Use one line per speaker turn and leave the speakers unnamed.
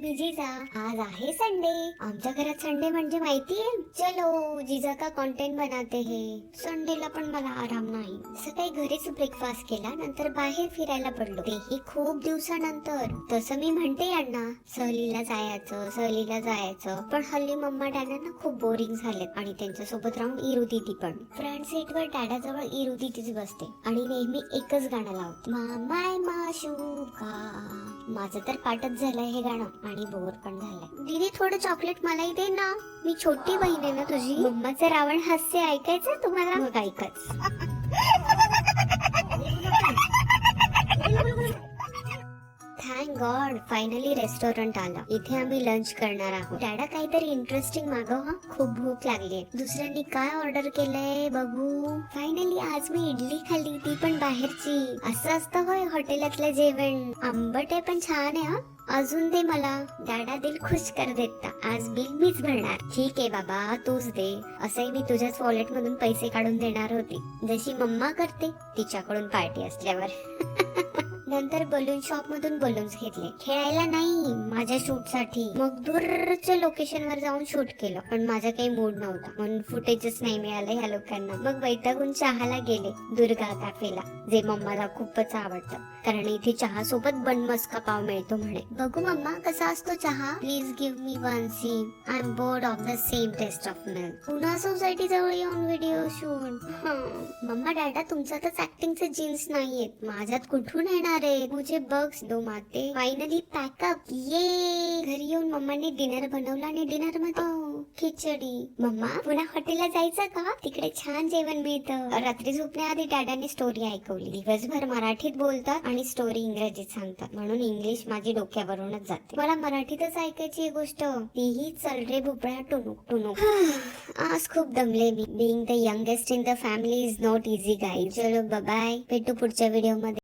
Busy जा, आज आहे संडे. आमच्या घरात संडे म्हणजे माहितीये, चलो जीजा का कंटेंट बनाते हे. संडेला पण मला आराम नाही. सकाळी घरीच ब्रेकफास्ट केला, नंतर बाहेर फिरायला पडलो, तेही खूप दिवसानंतर. तसं मी म्हणते यांना सहलीला जायचं, पण हल्ली मम्मा डॅडांना खूप बोरिंग झालेत आणि त्यांच्या सोबत राहून इरू दीदी पण. फ्रंट सीट वर डॅडाजवळ इरू दीदीच बसते आणि नेहमी एकच गाणं लावते, मामाय माशुका. माझं तर पाठच झालंय हे गाणं आणि बोर पण झालंय. दीदी थोडं चॉकलेट मलाही दे ना, मी छोटी बहीण आहे ना तुझी. मम्माचं रावण हास्य ऐकायचं तुम्हाला? मग ऐकच. थँक गॉड फायनली रेस्टॉरंट आलं. इथे आम्ही लंच करणार आहोत. डॅडा काहीतरी इंटरेस्टिंग मागव हा, खूप भूक लागली. दुसऱ्यांनी काय ऑर्डर केलंय बघू. फायनली आज मी इडली खाल्ली, ती पण बाहेरची. असं असतं होय हॉटेलातलं जेवण. आंबट आहे पण छान आहे हा. अजून दे मला. डॅडा दिल खुश कर देता. आज बिल मीच भरणार. ठीक आहे बाबा तूच दे. असंही मी तुझ्याच वॉलेट मधून पैसे काढून देणार होते, जशी मम्मा करते तिच्याकडून पार्टी असल्यावर. नंतर बलून शॉप मधून बलून्स घेतले, खेळायला नाही, माझ्या शूट साठी. मग दूरच्या लोकेशन वर जाऊन शूट केलं, पण माझा काही मूड नव्हता म्हणून फुटेजच नाही मिळालं ह्या लोकांना. मग वैतागून चहाला गेले दुर्गा कॅफेला, जे मम्माला खूपच आवडतं, कारण इथे चहा सोबत बनमस्का पाव मिळतो म्हणे. बघू मम्मा कसा असतो चहा, please give me one sip, I am bored of the same taste of milk. पुन्हा सोसायटी जवळ येऊन व्हिडिओ शूट. मम्मा डॅडा तुमच्यातच ऍक्टिंगचे जीन्स नाहीयेत, माझ्यात कुठून येणार आहे. मुझे बग्स दो माते. Finally pack up. ये घरी येऊन मम्माने डिनर बनवला आणि डिनर मध्ये खिचडी. मम्मा पुन्हा हॉटेलला जायचं का, तिकडे छान जेवण मिळतं. रात्री झोपण्याआधी डॅडाने स्टोरी ऐकवली. दिवसभर मराठीत बोलतात आणि स्टोरी इंग्रजीत सांगतात, म्हणून इंग्लिश माझी डोक्यावरूनच जाते. मला मराठीतच ऐकायची ही गोष्ट, तीही चल रे भोपळा टुनुक टुनुक. आज खूप दमले मी. Being the youngest in the family is not easy guys. चलो बाय, भेटू पुढच्या व्हिडिओ मध्ये.